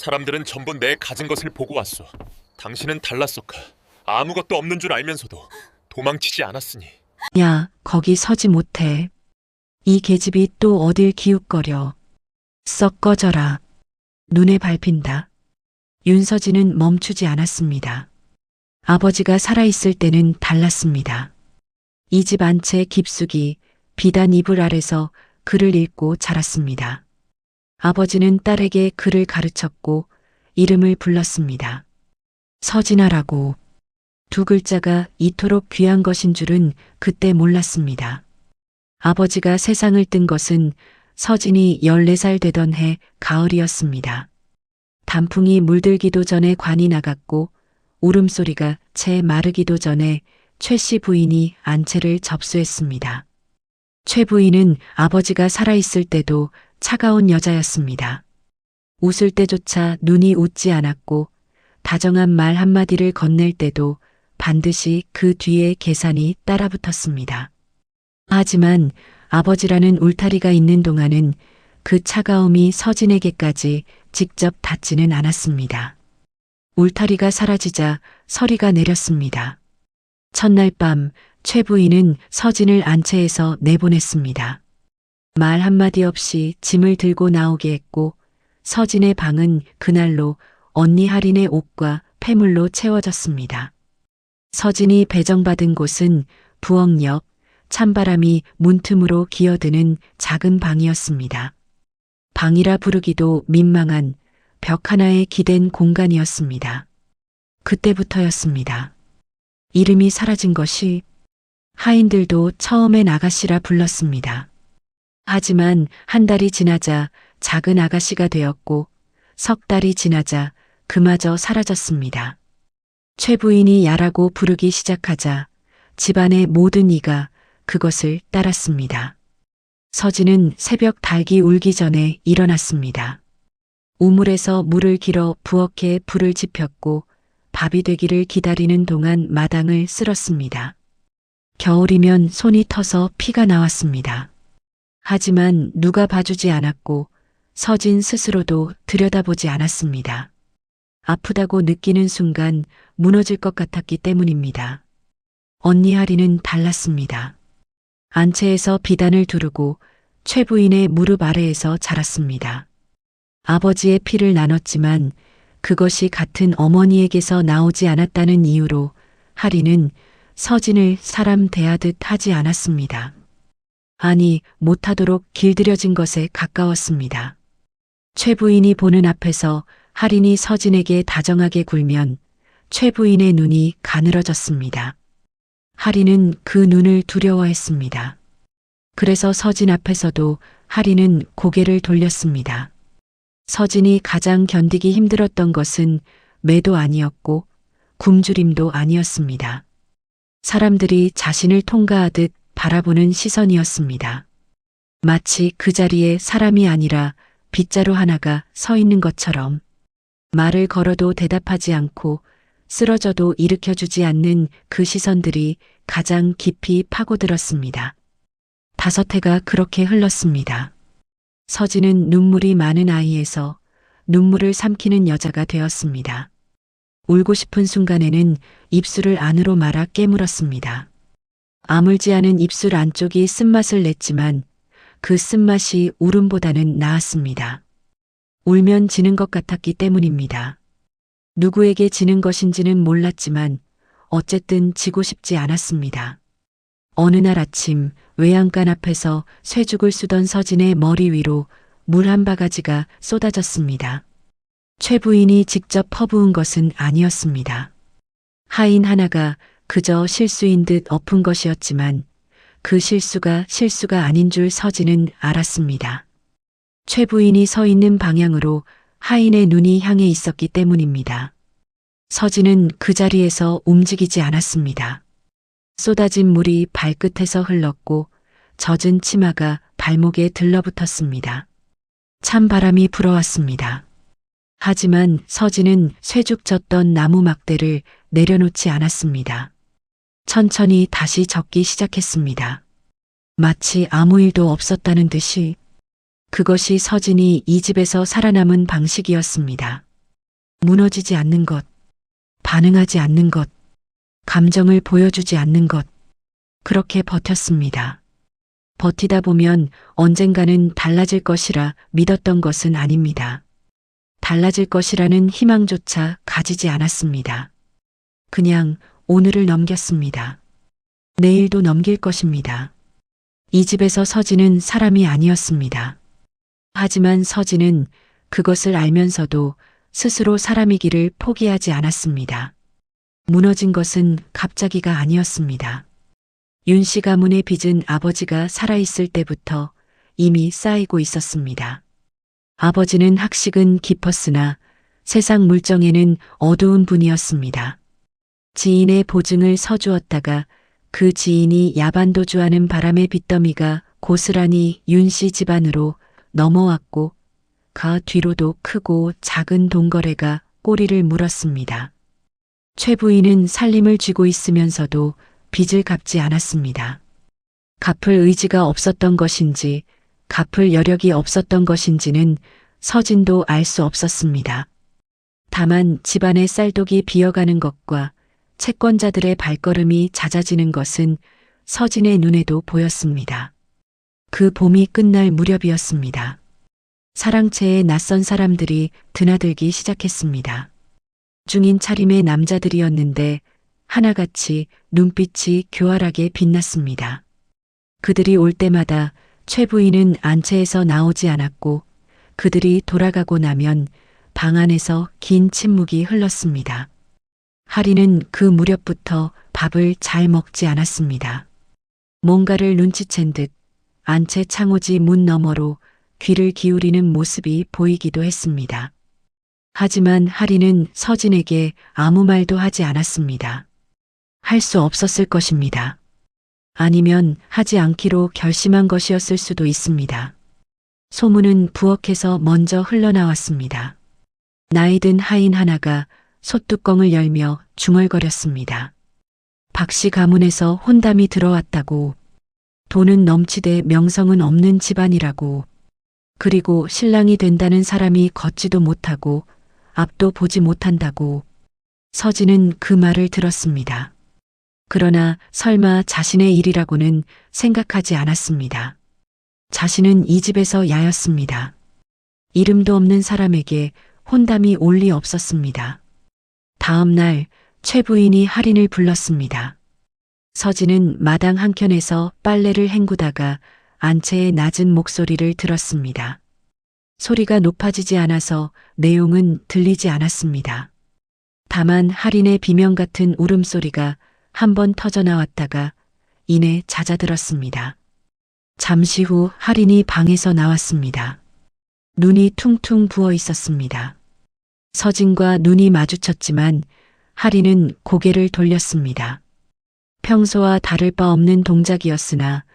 사람들은 전부 내 가진 것을 보고 왔소. 당신은 달랐소카. 아무것도 없는 줄 알면서도 도망치지 않았으니. 야, 거기 서지 못해. 이 계집이 또 어딜 기웃거려. 썩 꺼져라. 눈에 밟힌다. 윤서진은 멈추지 않았습니다. 아버지가 살아있을 때는 달랐습니다. 이 집 안 채 깊숙이 비단 이불 아래서 글을 읽고 자랐습니다. 아버지는 딸에게 글을 가르쳤고 이름을 불렀습니다. 서진아라고. 두 글자가 이토록 귀한 것인 줄은 그때 몰랐습니다. 아버지가 세상을 뜬 것은 서진이 14살 되던 해 가을이었습니다. 단풍이 물들기도 전에 관이 나갔고 울음소리가 채 마르기도 전에 최 씨 부인이 안채를 접수했습니다. 최 부인은 아버지가 살아있을 때도 차가운 여자였습니다. 웃을 때조차 눈이 웃지 않았고 다정한 말 한마디를 건넬 때도 반드시 그 뒤에 계산이 따라붙었습니다. 하지만 아버지라는 울타리가 있는 동안은 그 차가움이 서진에게까지 직접 닿지는 않았습니다. 울타리가 사라지자 서리가 내렸습니다. 첫날 밤 최 부인은 서진을 안채에서 내보냈습니다. 말 한마디 없이 짐을 들고 나오게 했고 서진의 방은 그날로 언니 할인의 옷과 폐물로 채워졌습니다. 서진이 배정받은 곳은 부엌 옆 찬바람이 문틈으로 기어드는 작은 방이었습니다. 방이라 부르기도 민망한 벽 하나에 기댄 공간이었습니다. 그때부터였습니다. 이름이 사라진 것이. 하인들도 처음엔 아가씨라 불렀습니다. 하지만 한 달이 지나자 작은 아가씨가 되었고 석 달이 지나자 그마저 사라졌습니다. 최 부인이 야라고 부르기 시작하자 집안의 모든 이가 그것을 따랐습니다. 서진은 새벽 닭이 울기 전에 일어났습니다. 우물에서 물을 길어 부엌에 불을 지폈고 밥이 되기를 기다리는 동안 마당을 쓸었습니다. 겨울이면 손이 터서 피가 나왔습니다. 하지만 누가 봐주지 않았고 서진 스스로도 들여다보지 않았습니다. 아프다고 느끼는 순간 무너질 것 같았기 때문입니다. 언니 하리는 달랐습니다. 안채에서 비단을 두르고 최 부인의 무릎 아래에서 자랐습니다. 아버지의 피를 나눴지만 그것이 같은 어머니에게서 나오지 않았다는 이유로 하리는 서진을 사람 대하듯 하지 않았습니다. 아니, 못하도록 길들여진 것에 가까웠습니다. 최 부인이 보는 앞에서 할인이 서진에게 다정하게 굴면 최 부인의 눈이 가늘어졌습니다. 할인은 그 눈을 두려워했습니다. 그래서 서진 앞에서도 할인은 고개를 돌렸습니다. 서진이 가장 견디기 힘들었던 것은 매도 아니었고 굶주림도 아니었습니다. 사람들이 자신을 통과하듯 바라보는 시선이었습니다. 마치 그 자리에 사람이 아니라 빗자루 하나가 서 있는 것처럼. 말을 걸어도 대답하지 않고 쓰러져도 일으켜주지 않는 그 시선들이 가장 깊이 파고들었습니다. 5해가 그렇게 흘렀습니다. 서진은 눈물이 많은 아이에서 눈물을 삼키는 여자가 되었습니다. 울고 싶은 순간에는 입술을 안으로 말아 깨물었습니다. 아물지 않은 입술 안쪽이 쓴맛을 냈지만 그 쓴맛이 울음보다는 나았습니다. 울면 지는 것 같았기 때문입니다. 누구에게 지는 것인지는 몰랐지만 어쨌든 지고 싶지 않았습니다. 어느 날 아침 외양간 앞에서 쇠죽을 쓰던 서진의 머리 위로 물 한 바가지가 쏟아졌습니다. 최 부인이 직접 퍼부은 것은 아니었습니다. 하인 하나가 그저 실수인 듯 엎은 것이었지만 그 실수가 아닌 줄 서진은 알았습니다. 최 부인이 서 있는 방향으로 하인의 눈이 향해 있었기 때문입니다. 서진은 그 자리에서 움직이지 않았습니다. 쏟아진 물이 발끝에서 흘렀고 젖은 치마가 발목에 들러붙었습니다. 찬 바람이 불어왔습니다. 하지만 서진은 쇠죽 졌던 나무 막대를 내려놓지 않았습니다. 천천히 다시 젖기 시작했습니다. 마치 아무 일도 없었다는 듯이. 그것이 서진이 이 집에서 살아남은 방식이었습니다. 무너지지 않는 것, 반응하지 않는 것, 감정을 보여주지 않는 것. 그렇게 버텼습니다. 버티다 보면 언젠가는 달라질 것이라 믿었던 것은 아닙니다. 달라질 것이라는 희망조차 가지지 않았습니다. 그냥 오늘을 넘겼습니다. 내일도 넘길 것입니다. 이 집에서 서진은 사람이 아니었습니다. 하지만 서진은 그것을 알면서도 스스로 사람이기를 포기하지 않았습니다. 무너진 것은 갑자기가 아니었습니다. 윤 씨 가문의 빚은 아버지가 살아있을 때부터 이미 쌓이고 있었습니다. 아버지는 학식은 깊었으나 세상 물정에는 어두운 분이었습니다. 지인의 보증을 서주었다가 그 지인이 야반도주하는 바람에 빚더미가 고스란히 윤 씨 집안으로 넘어왔고 그 뒤로도 크고 작은 돈거래가 꼬리를 물었습니다. 최 부인은 살림을 쥐고 있으면서도 빚을 갚지 않았습니다. 갚을 의지가 없었던 것인지 갚을 여력이 없었던 것인지는 서진도 알 수 없었습니다. 다만 집안의 쌀독이 비어가는 것과 채권자들의 발걸음이 잦아지는 것은 서진의 눈에도 보였습니다. 그 봄이 끝날 무렵이었습니다. 사랑채에 낯선 사람들이 드나들기 시작했습니다. 중인 차림의 남자들이었는데 하나같이 눈빛이 교활하게 빛났습니다. 그들이 올 때마다 최 부인은 안채에서 나오지 않았고 그들이 돌아가고 나면 방 안에서 긴 침묵이 흘렀습니다. 하리는 그 무렵부터 밥을 잘 먹지 않았습니다. 뭔가를 눈치챈 듯 안채 창호지 문 너머로 귀를 기울이는 모습이 보이기도 했습니다. 하지만 하리는 서진에게 아무 말도 하지 않았습니다. 할 수 없었을 것입니다. 아니면 하지 않기로 결심한 것이었을 수도 있습니다. 소문은 부엌에서 먼저 흘러나왔습니다. 나이든 하인 하나가 솥뚜껑을 열며 중얼거렸습니다. 박씨 가문에서 혼담이 들어왔다고, 돈은 넘치되 명성은 없는 집안이라고, 그리고 신랑이 된다는 사람이 걷지도 못하고 앞도 보지 못한다고. 서진은 그 말을 들었습니다. 그러나 설마 자신의 일이라고는 생각하지 않았습니다. 자신은 이 집에서 야였습니다. 이름도 없는 사람에게 혼담이 올 리 없었습니다. 다음 날 최 부인이 할인을 불렀습니다. 서진은 마당 한켠에서 빨래를 헹구다가 안채의 낮은 목소리를 들었습니다. 소리가 높아지지 않아서 내용은 들리지 않았습니다. 다만 할인의 비명 같은 울음소리가 한 번 터져나왔다가 이내 잦아들었습니다. 잠시 후 할인이 방에서 나왔습니다. 눈이 퉁퉁 부어 있었습니다. 서진과 눈이 마주쳤지만 할인은 고개를 돌렸습니다. 평소와 다를 바 없는 동작이었으나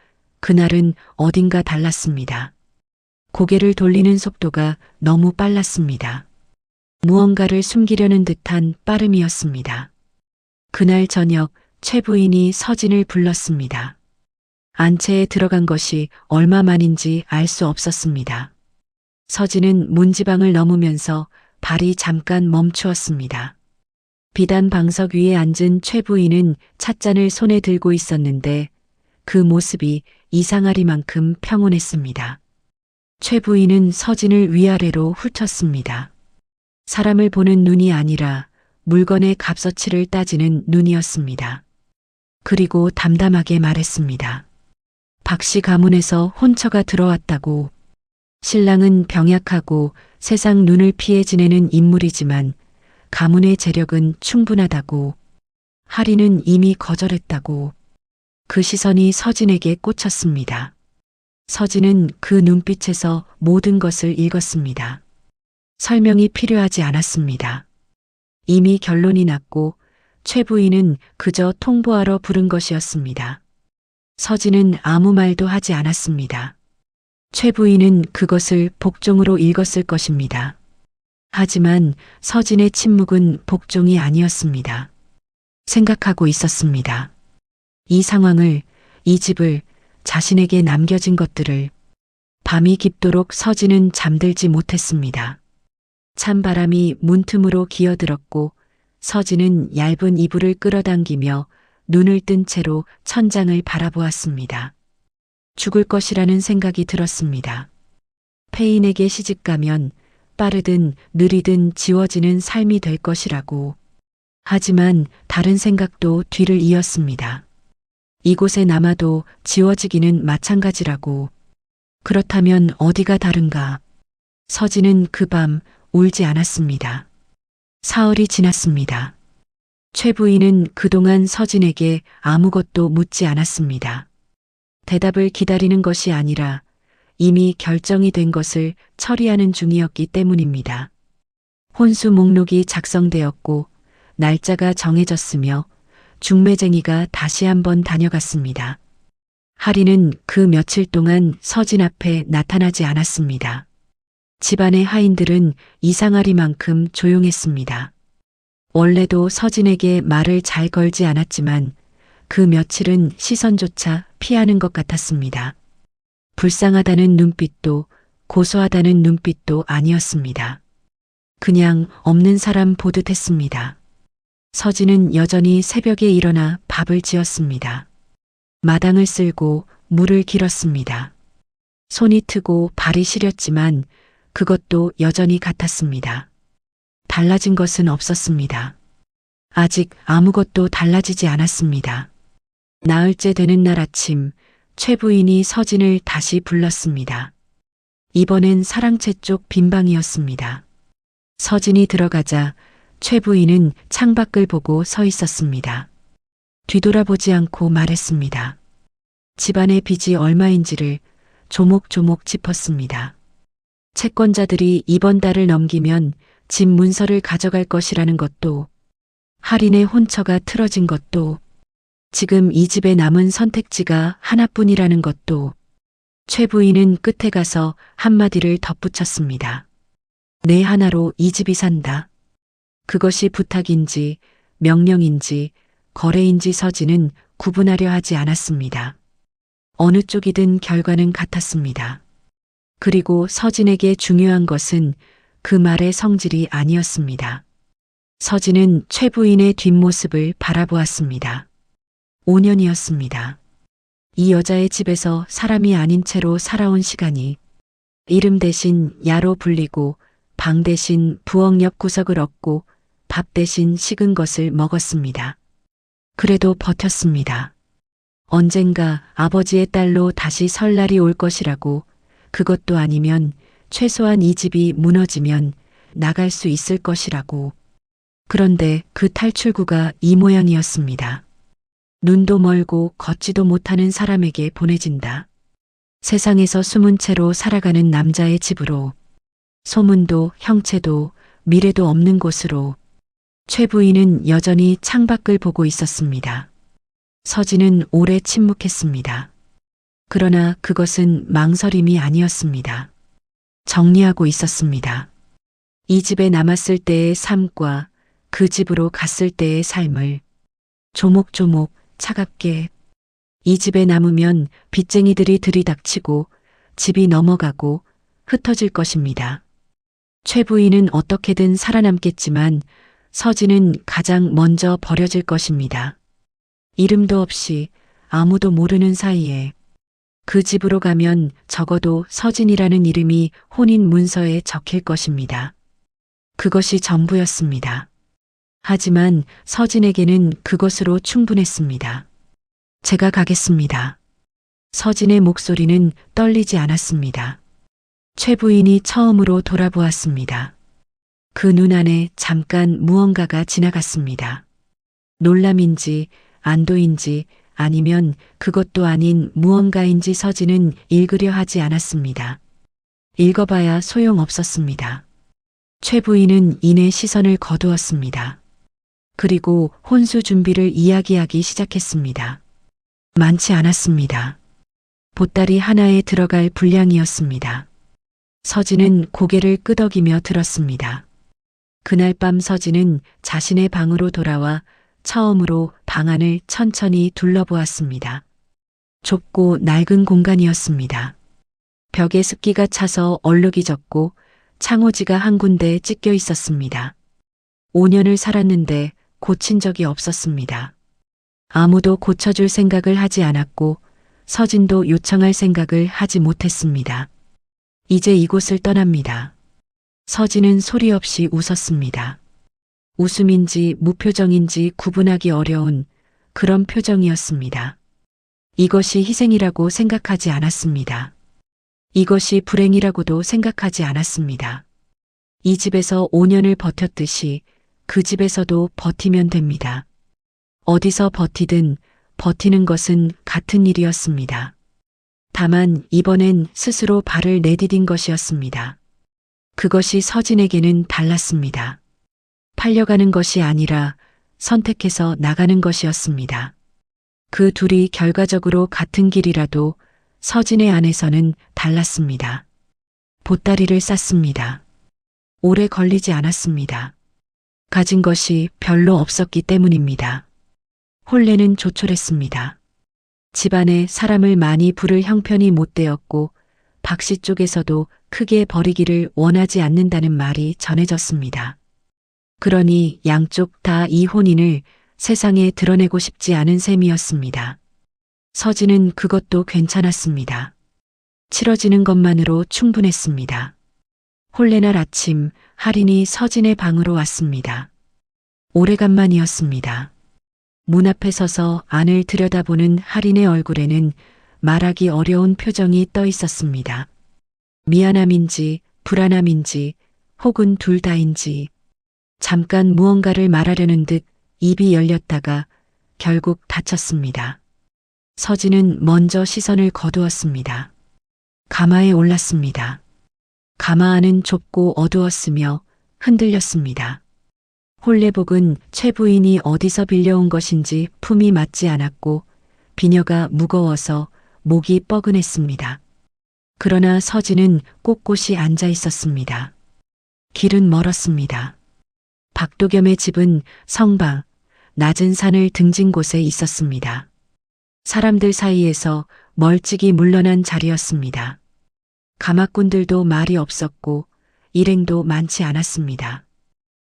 그날은 어딘가 달랐습니다. 고개를 돌리는 속도가 너무 빨랐습니다. 무언가를 숨기려는 듯한 빠름이었습니다. 그날 저녁 최 부인이 서진을 불렀습니다. 안채에 들어간 것이 얼마 만인지 알 수 없었습니다. 서진은 문지방을 넘으면서 발이 잠깐 멈추었습니다. 비단 방석 위에 앉은 최 부인은 찻잔을 손에 들고 있었는데 그 모습이 이상하리만큼 평온했습니다. 최 부인은 서진을 위아래로 훑었습니다. 사람을 보는 눈이 아니라 물건의 값어치를 따지는 눈이었습니다. 그리고 담담하게 말했습니다. 박씨 가문에서 혼처가 들어왔다고. 신랑은 병약하고 세상 눈을 피해 지내는 인물이지만 가문의 재력은 충분하다고. 할인은 이미 거절했다고. 그 시선이 서진에게 꽂혔습니다. 서진은 그 눈빛에서 모든 것을 읽었습니다. 설명이 필요하지 않았습니다. 이미 결론이 났고 최 부인은 그저 통보하러 부른 것이었습니다. 서진은 아무 말도 하지 않았습니다. 최 부인은 그것을 복종으로 읽었을 것입니다. 하지만 서진의 침묵은 복종이 아니었습니다. 생각하고 있었습니다. 이 상황을, 이 집을, 자신에게 남겨진 것들을. 밤이 깊도록 서진은 잠들지 못했습니다. 찬바람이 문틈으로 기어들었고 서진은 얇은 이불을 끌어당기며 눈을 뜬 채로 천장을 바라보았습니다. 죽을 것이라는 생각이 들었습니다. 폐인에게 시집가면 빠르든 느리든 지워지는 삶이 될 것이라고. 하지만 다른 생각도 뒤를 이었습니다. 이곳에 남아도 지워지기는 마찬가지라고. 그렇다면 어디가 다른가? 서진은 그 밤 울지 않았습니다. 사흘이 지났습니다. 최 부인은 그동안 서진에게 아무것도 묻지 않았습니다. 대답을 기다리는 것이 아니라 이미 결정이 된 것을 처리하는 중이었기 때문입니다. 혼수 목록이 작성되었고 날짜가 정해졌으며 중매쟁이가 다시 한번 다녀갔습니다. 하리는 그 며칠 동안 서진 앞에 나타나지 않았습니다. 집안의 하인들은 이상하리만큼 조용했습니다. 원래도 서진에게 말을 잘 걸지 않았지만 그 며칠은 시선조차 피하는 것 같았습니다. 불쌍하다는 눈빛도 고소하다는 눈빛도 아니었습니다. 그냥 없는 사람 보듯 했습니다. 서진은 여전히 새벽에 일어나 밥을 지었습니다. 마당을 쓸고 물을 길었습니다. 손이 트고 발이 시렸지만 그것도 여전히 같았습니다. 달라진 것은 없었습니다. 아직 아무것도 달라지지 않았습니다. 나흘째 되는 날 아침 최 부인이 서진을 다시 불렀습니다. 이번엔 사랑채 쪽 빈방이었습니다. 서진이 들어가자 최 부인은 창밖을 보고 서 있었습니다. 뒤돌아보지 않고 말했습니다. 집안의 빚이 얼마인지를 조목조목 짚었습니다. 채권자들이 이번 달을 넘기면 집 문서를 가져갈 것이라는 것도, 할인의 혼처가 틀어진 것도, 지금 이 집에 남은 선택지가 하나뿐이라는 것도. 최 부인은 끝에 가서 한마디를 덧붙였습니다. 내 하나로 이 집이 산다. 그것이 부탁인지 명령인지 거래인지 서진은 구분하려 하지 않았습니다. 어느 쪽이든 결과는 같았습니다. 그리고 서진에게 중요한 것은 그 말의 성질이 아니었습니다. 서진은 최 부인의 뒷모습을 바라보았습니다. 5년이었습니다. 이 여자의 집에서 사람이 아닌 채로 살아온 시간이 이름 대신 야로 불리고 방 대신 부엌 옆 구석을 얻고 밥 대신 식은 것을 먹었습니다. 그래도 버텼습니다. 언젠가 아버지의 딸로 다시 설 날이 올 것이라고. 그것도 아니면 최소한 이 집이 무너지면 나갈 수 있을 것이라고. 그런데 그 탈출구가 이 모양이었습니다. 눈도 멀고 걷지도 못하는 사람에게 보내진다. 세상에서 숨은 채로 살아가는 남자의 집으로. 소문도 형체도 미래도 없는 곳으로. 최 부인은 여전히 창밖을 보고 있었습니다. 서진은 오래 침묵했습니다. 그러나 그것은 망설임이 아니었습니다. 정리하고 있었습니다. 이 집에 남았을 때의 삶과 그 집으로 갔을 때의 삶을 조목조목 차갑게. 이 집에 남으면 빚쟁이들이 들이닥치고 집이 넘어가고 흩어질 것입니다. 최 부인은 어떻게든 살아남겠지만 서진은 가장 먼저 버려질 것입니다. 이름도 없이 아무도 모르는 사이에. 그 집으로 가면 적어도 서진이라는 이름이 혼인 문서에 적힐 것입니다. 그것이 전부였습니다. 하지만 서진에게는 그것으로 충분했습니다. 제가 가겠습니다. 서진의 목소리는 떨리지 않았습니다. 최 부인이 처음으로 돌아보았습니다. 그 눈 안에 잠깐 무언가가 지나갔습니다. 놀람인지 안도인지 아니면 그것도 아닌 무언가인지 서진은 읽으려 하지 않았습니다. 읽어봐야 소용없었습니다. 최 부인은 이내 시선을 거두었습니다. 그리고 혼수 준비를 이야기하기 시작했습니다. 많지 않았습니다. 보따리 하나에 들어갈 분량이었습니다. 서진은 고개를 끄덕이며 들었습니다. 그날 밤 서진은 자신의 방으로 돌아와 처음으로 방 안을 천천히 둘러보았습니다. 좁고 낡은 공간이었습니다. 벽에 습기가 차서 얼룩이 졌고 창호지가 한 군데 찢겨 있었습니다. 5년을 살았는데 고친 적이 없었습니다. 아무도 고쳐줄 생각을 하지 않았고 서진도 요청할 생각을 하지 못했습니다. 이제 이곳을 떠납니다. 서진은 소리 없이 웃었습니다. 웃음인지 무표정인지 구분하기 어려운 그런 표정이었습니다. 이것이 희생이라고 생각하지 않았습니다. 이것이 불행이라고도 생각하지 않았습니다. 이 집에서 5년을 버텼듯이 그 집에서도 버티면 됩니다. 어디서 버티든 버티는 것은 같은 일이었습니다. 다만 이번엔 스스로 발을 내디딘 것이었습니다. 그것이 서진에게는 달랐습니다. 팔려가는 것이 아니라 선택해서 나가는 것이었습니다. 그 둘이 결과적으로 같은 길이라도 서진의 안에서는 달랐습니다. 보따리를 쌌습니다. 오래 걸리지 않았습니다. 가진 것이 별로 없었기 때문입니다. 혼례는 조촐했습니다. 집안에 사람을 많이 부를 형편이 못 되었고 박씨 쪽에서도 크게 버리기를 원하지 않는다는 말이 전해졌습니다. 그러니 양쪽 다 이 혼인을 세상에 드러내고 싶지 않은 셈이었습니다. 서진은 그것도 괜찮았습니다. 치러지는 것만으로 충분했습니다. 혼례날 아침 할인이 서진의 방으로 왔습니다. 오래간만이었습니다. 문 앞에 서서 안을 들여다보는 할인의 얼굴에는 말하기 어려운 표정이 떠 있었습니다. 미안함인지 불안함인지 혹은 둘 다인지 잠깐 무언가를 말하려는 듯 입이 열렸다가 결국 닫혔습니다. 서진은 먼저 시선을 거두었습니다. 가마에 올랐습니다. 가마 안은 좁고 어두웠으며 흔들렸습니다. 혼례복은 최 부인이 어디서 빌려온 것인지 품이 맞지 않았고 비녀가 무거워서 목이 뻐근했습니다. 그러나 서진은 꼿꼿이 앉아 있었습니다. 길은 멀었습니다. 박도겸의 집은 성방, 낮은 산을 등진 곳에 있었습니다. 사람들 사이에서 멀찍이 물러난 자리였습니다. 가마꾼들도 말이 없었고 일행도 많지 않았습니다.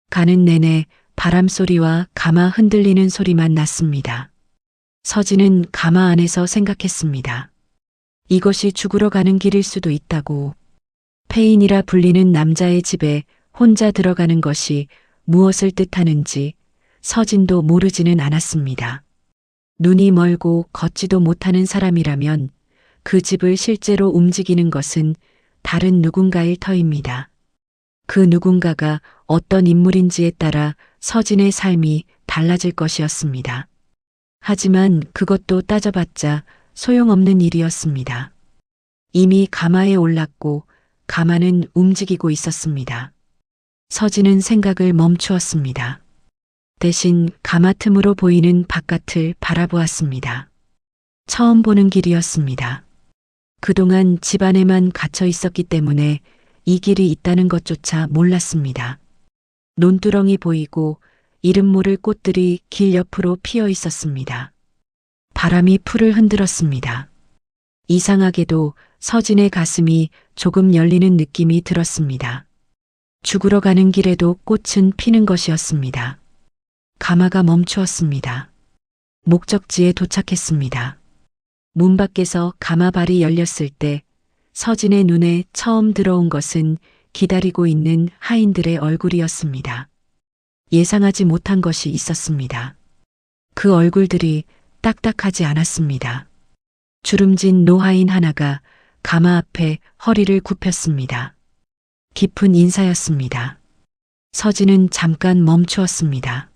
가는 내내 바람 소리와 가마 흔들리는 소리만 났습니다. 서진은 가마 안에서 생각했습니다. 이것이 죽으러 가는 길일 수도 있다고. 폐인이라 불리는 남자의 집에 혼자 들어가는 것이 무엇을 뜻하는지 서진도 모르지는 않았습니다. 눈이 멀고 걷지도 못하는 사람이라면 그 집을 실제로 움직이는 것은 다른 누군가일 터입니다. 그 누군가가 어떤 인물인지에 따라 서진의 삶이 달라질 것이었습니다. 하지만 그것도 따져봤자 소용없는 일이었습니다. 이미 가마에 올랐고 가마는 움직이고 있었습니다. 서진은 생각을 멈추었습니다. 대신 가마 틈으로 보이는 바깥을 바라보았습니다. 처음 보는 길이었습니다. 그동안 집 안에만 갇혀 있었기 때문에 이 길이 있다는 것조차 몰랐습니다. 논두렁이 보이고 이름 모를 꽃들이 길 옆으로 피어 있었습니다. 바람이 풀을 흔들었습니다. 이상하게도 서진의 가슴이 조금 열리는 느낌이 들었습니다. 죽으러 가는 길에도 꽃은 피는 것이었습니다. 가마가 멈추었습니다. 목적지에 도착했습니다. 문 밖에서 가마발이 열렸을 때 서진의 눈에 처음 들어온 것은 기다리고 있는 하인들의 얼굴이었습니다. 예상하지 못한 것이 있었습니다. 그 얼굴들이 딱딱하지 않았습니다. 주름진 노하인 하나가 가마 앞에 허리를 굽혔습니다. 깊은 인사였습니다. 서진은 잠깐 멈추었습니다.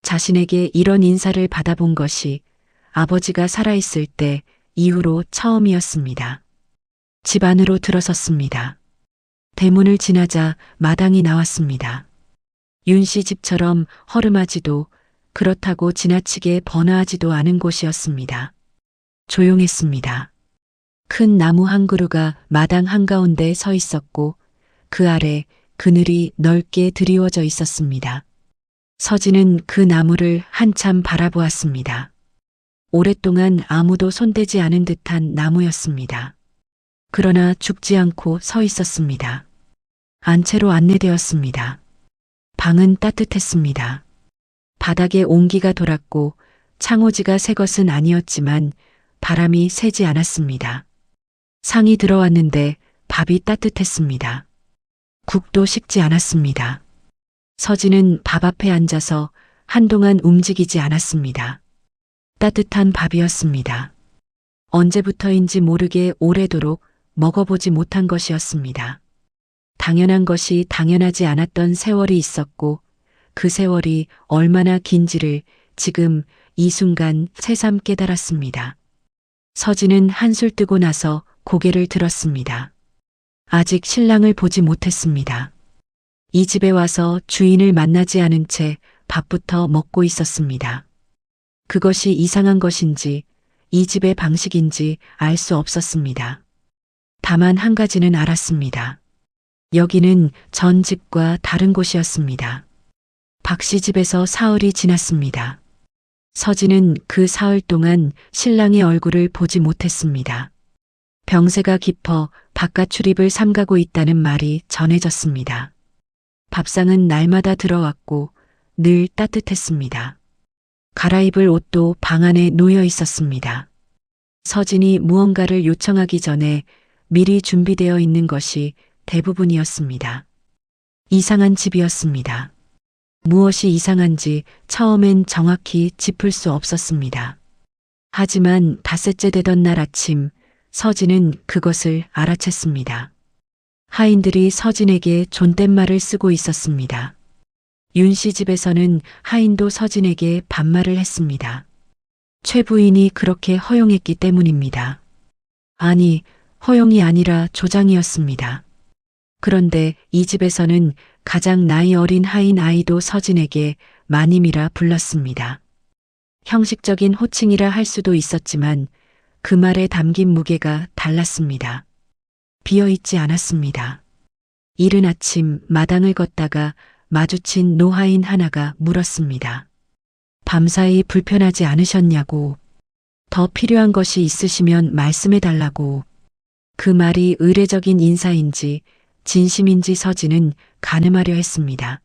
자신에게 이런 인사를 받아본 것이 아버지가 살아있을 때 이후로 처음이었습니다. 집 안으로 들어섰습니다. 대문을 지나자 마당이 나왔습니다. 윤 씨 집처럼 허름하지도 그렇다고 지나치게 번화하지도 않은 곳이었습니다. 조용했습니다. 큰 나무 한 그루가 마당 한가운데 서 있었고 그 아래 그늘이 넓게 드리워져 있었습니다. 서진은 그 나무를 한참 바라보았습니다. 오랫동안 아무도 손대지 않은 듯한 나무였습니다. 그러나 죽지 않고 서 있었습니다. 안채로 안내되었습니다. 방은 따뜻했습니다. 바닥에 온기가 돌았고 창호지가 새 것은 아니었지만 바람이 새지 않았습니다. 상이 들어왔는데 밥이 따뜻했습니다. 국도 식지 않았습니다. 서진은 밥 앞에 앉아서 한동안 움직이지 않았습니다. 따뜻한 밥이었습니다. 언제부터인지 모르게 오래도록 먹어보지 못한 것이었습니다. 당연한 것이 당연하지 않았던 세월이 있었고 그 세월이 얼마나 긴지를 지금 이 순간 새삼 깨달았습니다. 서진은 한술 뜨고 나서 고개를 들었습니다. 아직 신랑을 보지 못했습니다. 이 집에 와서 주인을 만나지 않은 채 밥부터 먹고 있었습니다. 그것이 이상한 것인지 이 집의 방식인지 알 수 없었습니다. 다만 한 가지는 알았습니다. 여기는 전 집과 다른 곳이었습니다. 박씨 집에서 사흘이 지났습니다. 서진은 그 사흘 동안 신랑의 얼굴을 보지 못했습니다. 병세가 깊어 바깥 출입을 삼가고 있다는 말이 전해졌습니다. 밥상은 날마다 들어왔고 늘 따뜻했습니다. 갈아입을 옷도 방 안에 놓여 있었습니다. 서진이 무언가를 요청하기 전에 미리 준비되어 있는 것이 대부분이었습니다. 이상한 집이었습니다. 무엇이 이상한지 처음엔 정확히 짚을 수 없었습니다. 하지만 닷새째 되던 날 아침 서진은 그것을 알아챘습니다. 하인들이 서진에게 존댓말을 쓰고 있었습니다. 윤 씨 집에서는 하인도 서진에게 반말을 했습니다. 최 부인이 그렇게 허용했기 때문입니다. 아니, 허용이 아니라 조장이었습니다. 그런데 이 집에서는 가장 나이 어린 하인 아이도 서진에게 마님이라 불렀습니다. 형식적인 호칭이라 할 수도 있었지만 그 말에 담긴 무게가 달랐습니다. 비어있지 않았습니다. 이른 아침 마당을 걷다가 마주친 노하인 하나가 물었습니다. 밤사이 불편하지 않으셨냐고, 더 필요한 것이 있으시면 말씀해 달라고. 그 말이 의례적인 인사인지 진심인지 서진은 가늠하려 했습니다.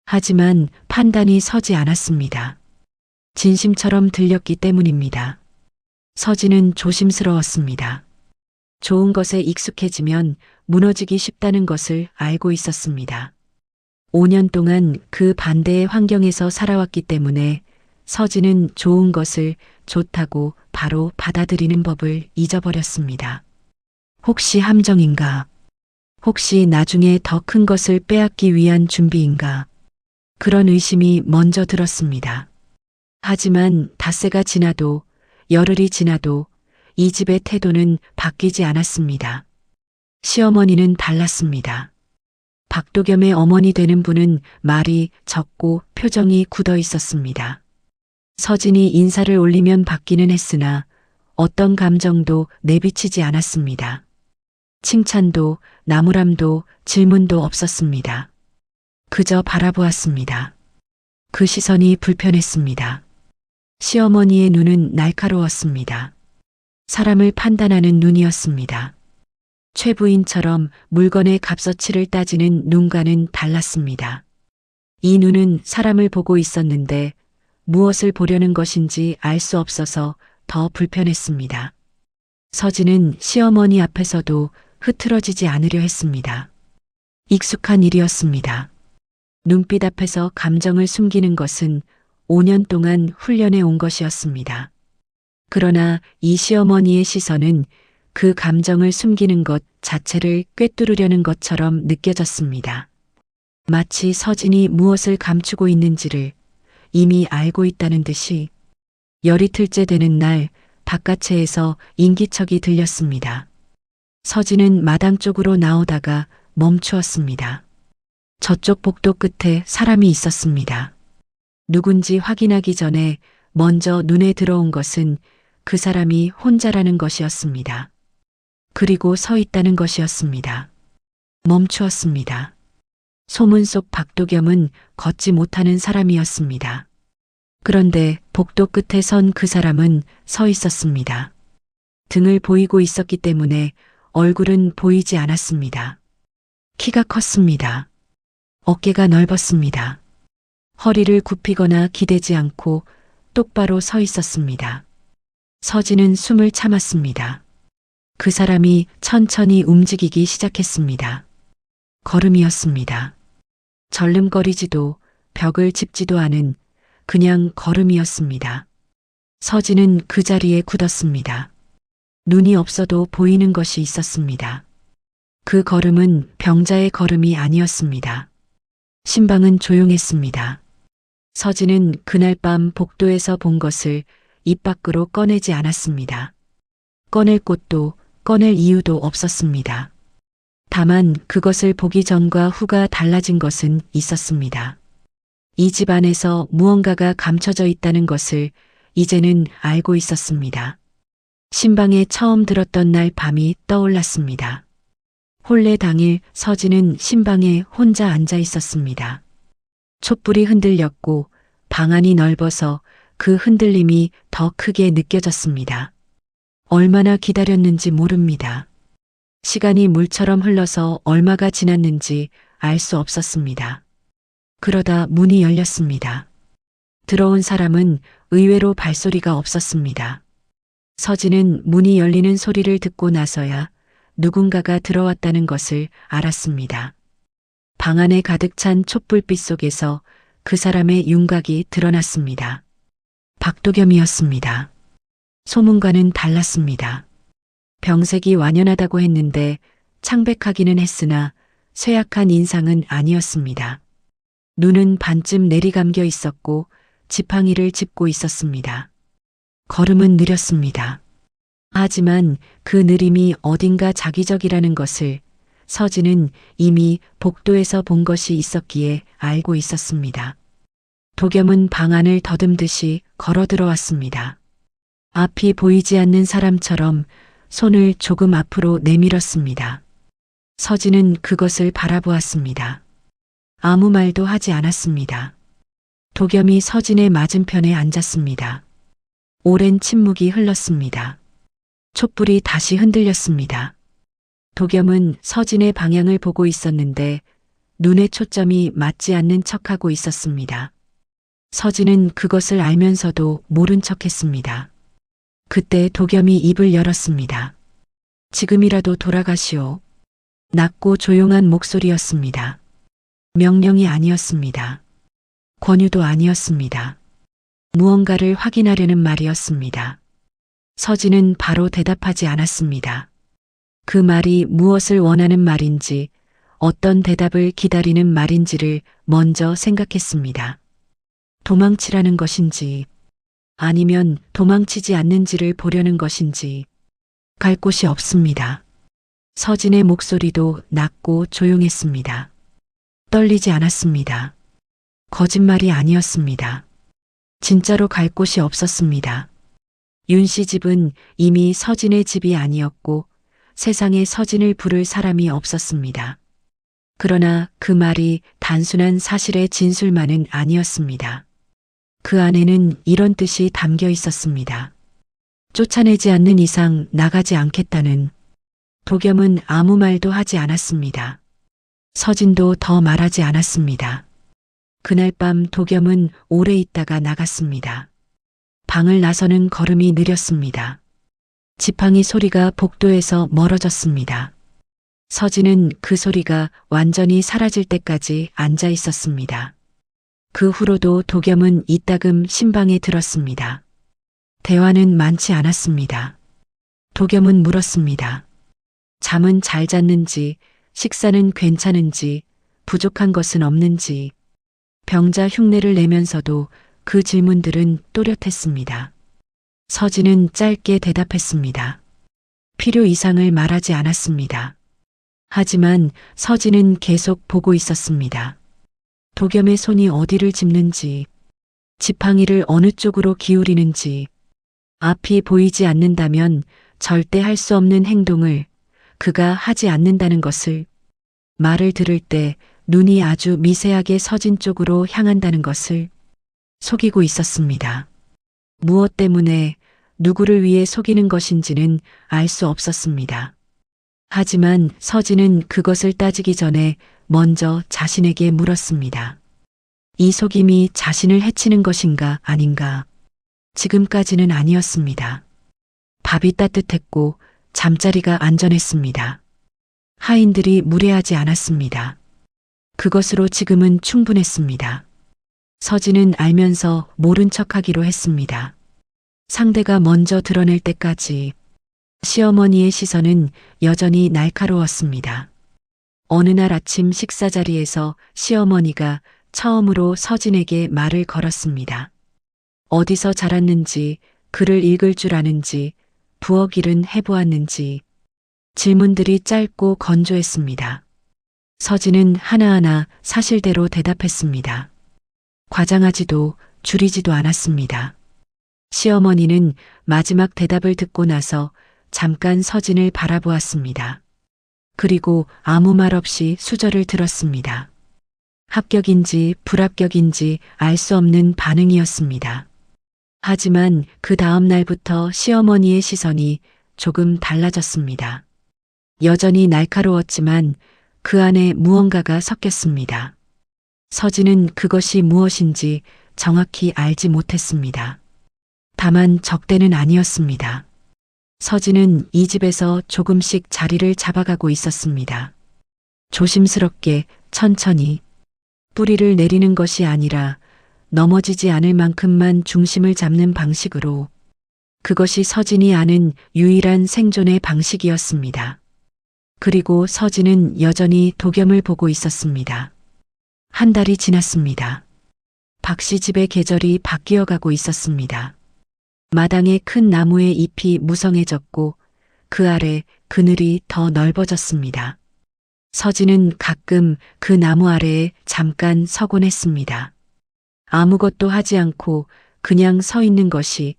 하지만 판단이 서지 않았습니다. 진심처럼 들렸기 때문입니다. 서진은 조심스러웠습니다. 좋은 것에 익숙해지면 무너지기 쉽다는 것을 알고 있었습니다. 5년 동안 그 반대의 환경에서 살아왔기 때문에 서진은 좋은 것을 좋다고 바로 받아들이는 법을 잊어버렸습니다. 혹시 함정인가? 혹시 나중에 더 큰 것을 빼앗기 위한 준비인가? 그런 의심이 먼저 들었습니다. 하지만 닷새가 지나도 열흘이 지나도 이 집의 태도는 바뀌지 않았습니다. 시어머니는 달랐습니다. 박도겸의 어머니 되는 분은 말이 적고 표정이 굳어 있었습니다. 서진이 인사를 올리면 받기는 했으나 어떤 감정도 내비치지 않았습니다. 칭찬도 나무람도 질문도 없었습니다. 그저 바라보았습니다. 그 시선이 불편했습니다. 시어머니의 눈은 날카로웠습니다. 사람을 판단하는 눈이었습니다. 최 부인처럼 물건의 값어치를 따지는 눈과는 달랐습니다. 이 눈은 사람을 보고 있었는데 무엇을 보려는 것인지 알 수 없어서 더 불편했습니다. 서진은 시어머니 앞에서도 흐트러지지 않으려 했습니다. 익숙한 일이었습니다. 눈빛 앞에서 감정을 숨기는 것은 5년 동안 훈련해 온 것이었습니다. 그러나 이 시어머니의 시선은 그 감정을 숨기는 것 자체를 꿰뚫으려는 것처럼 느껴졌습니다. 마치 서진이 무엇을 감추고 있는지를 이미 알고 있다는 듯이. 열이틀째 되는 날 바깥채에서 인기척이 들렸습니다. 서진은 마당 쪽으로 나오다가 멈추었습니다. 저쪽 복도 끝에 사람이 있었습니다. 누군지 확인하기 전에 먼저 눈에 들어온 것은 그 사람이 혼자라는 것이었습니다. 그리고 서 있다는 것이었습니다. 멈추었습니다. 소문 속 박도겸은 걷지 못하는 사람이었습니다. 그런데 복도 끝에 선 그 사람은 서 있었습니다. 등을 보이고 있었기 때문에 얼굴은 보이지 않았습니다. 키가 컸습니다. 어깨가 넓었습니다. 허리를 굽히거나 기대지 않고 똑바로 서 있었습니다. 서진은 숨을 참았습니다. 그 사람이 천천히 움직이기 시작했습니다. 걸음이었습니다. 절름거리지도 벽을 짚지도 않은 그냥 걸음이었습니다. 서진은 그 자리에 굳었습니다. 눈이 없어도 보이는 것이 있었습니다. 그 걸음은 병자의 걸음이 아니었습니다. 신방은 조용했습니다. 서진은 그날 밤 복도에서 본 것을 입 밖으로 꺼내지 않았습니다. 꺼낼 곳도 꺼낼 이유도 없었습니다. 다만 그것을 보기 전과 후가 달라진 것은 있었습니다. 이 집 안에서 무언가가 감춰져 있다는 것을 이제는 알고 있었습니다. 신방에 처음 들었던 날 밤이 떠올랐습니다. 혼례 당일 서진은 신방에 혼자 앉아 있었습니다. 촛불이 흔들렸고 방 안이 넓어서 그 흔들림이 더 크게 느껴졌습니다. 얼마나 기다렸는지 모릅니다. 시간이 물처럼 흘러서 얼마가 지났는지 알 수 없었습니다. 그러다 문이 열렸습니다. 들어온 사람은 의외로 발소리가 없었습니다. 서진은 문이 열리는 소리를 듣고 나서야 누군가가 들어왔다는 것을 알았습니다. 방 안에 가득 찬 촛불빛 속에서 그 사람의 윤곽이 드러났습니다. 박도겸이었습니다. 소문과는 달랐습니다. 병색이 완연하다고 했는데 창백하기는 했으나 쇠약한 인상은 아니었습니다. 눈은 반쯤 내리감겨 있었고 지팡이를 짚고 있었습니다. 걸음은 느렸습니다. 하지만 그 느림이 어딘가 자기적이라는 것을 서진은 이미 복도에서 본 것이 있었기에 알고 있었습니다. 도겸은 방 안을 더듬듯이 걸어 들어왔습니다. 앞이 보이지 않는 사람처럼 손을 조금 앞으로 내밀었습니다. 서진은 그것을 바라보았습니다. 아무 말도 하지 않았습니다. 도겸이 서진의 맞은편에 앉았습니다. 오랜 침묵이 흘렀습니다. 촛불이 다시 흔들렸습니다. 도겸은 서진의 방향을 보고 있었는데 눈의 초점이 맞지 않는 척하고 있었습니다. 서진은 그것을 알면서도 모른 척했습니다. 그때 도겸이 입을 열었습니다. 지금이라도 돌아가시오. 낮고 조용한 목소리였습니다. 명령이 아니었습니다. 권유도 아니었습니다. 무언가를 확인하려는 말이었습니다. 서진은 바로 대답하지 않았습니다. 그 말이 무엇을 원하는 말인지, 어떤 대답을 기다리는 말인지를 먼저 생각했습니다. 도망치라는 것인지, 아니면 도망치지 않는지를 보려는 것인지, 갈 곳이 없습니다. 서진의 목소리도 낮고 조용했습니다. 떨리지 않았습니다. 거짓말이 아니었습니다. 진짜로 갈 곳이 없었습니다. 윤 씨 집은 이미 서진의 집이 아니었고 세상에 서진을 부를 사람이 없었습니다. 그러나 그 말이 단순한 사실의 진술만은 아니었습니다. 그 안에는 이런 뜻이 담겨 있었습니다. 쫓아내지 않는 이상 나가지 않겠다는. 도겸은 아무 말도 하지 않았습니다. 서진도 더 말하지 않았습니다. 그날 밤 도겸은 오래 있다가 나갔습니다. 방을 나서는 걸음이 느렸습니다. 지팡이 소리가 복도에서 멀어졌습니다. 서진은 그 소리가 완전히 사라질 때까지 앉아 있었습니다. 그 후로도 도겸은 이따금 신방에 들었습니다. 대화는 많지 않았습니다. 도겸은 물었습니다. 잠은 잘 잤는지, 식사는 괜찮은지, 부족한 것은 없는지. 병자 흉내를 내면서도 그 질문들은 또렷했습니다. 서진은 짧게 대답했습니다. 필요 이상을 말하지 않았습니다. 하지만 서진은 계속 보고 있었습니다. 도겸의 손이 어디를 짚는지, 지팡이를 어느 쪽으로 기울이는지, 앞이 보이지 않는다면 절대 할 수 없는 행동을 그가 하지 않는다는 것을, 말을 들을 때 눈이 아주 미세하게 서진 쪽으로 향한다는 것을 속이고 있었습니다. 무엇 때문에 누구를 위해 속이는 것인지는 알 수 없었습니다. 하지만 서진은 그것을 따지기 전에 먼저 자신에게 물었습니다. 이 속임이 자신을 해치는 것인가 아닌가? 지금까지는 아니었습니다. 밥이 따뜻했고 잠자리가 안전했습니다. 하인들이 무례하지 않았습니다. 그것으로 지금은 충분했습니다. 서진은 알면서 모른 척하기로 했습니다. 상대가 먼저 드러낼 때까지. 시어머니의 시선은 여전히 날카로웠습니다. 어느 날 아침 식사 자리에서 시어머니가 처음으로 서진에게 말을 걸었습니다. 어디서 자랐는지, 글을 읽을 줄 아는지, 부엌 일은 해보았는지. 질문들이 짧고 건조했습니다. 서진은 하나하나 사실대로 대답했습니다. 과장하지도 줄이지도 않았습니다. 시어머니는 마지막 대답을 듣고 나서 잠깐 서진을 바라보았습니다. 그리고 아무 말 없이 수저를 들었습니다. 합격인지 불합격인지 알 수 없는 반응이었습니다. 하지만 그 다음 날부터 시어머니의 시선이 조금 달라졌습니다. 여전히 날카로웠지만 그 안에 무언가가 섞였습니다. 서진은 그것이 무엇인지 정확히 알지 못했습니다. 다만 적대는 아니었습니다. 서진은 이 집에서 조금씩 자리를 잡아가고 있었습니다. 조심스럽게, 천천히. 뿌리를 내리는 것이 아니라 넘어지지 않을 만큼만 중심을 잡는 방식으로. 그것이 서진이 아는 유일한 생존의 방식이었습니다. 그리고 서진은 여전히 도겸을 보고 있었습니다. 한 달이 지났습니다. 박씨 집의 계절이 바뀌어 가고 있었습니다. 마당의 큰 나무의 잎이 무성해졌고 그 아래 그늘이 더 넓어졌습니다. 서진은 가끔 그 나무 아래에 잠깐 서곤 했습니다. 아무것도 하지 않고 그냥 서 있는 것이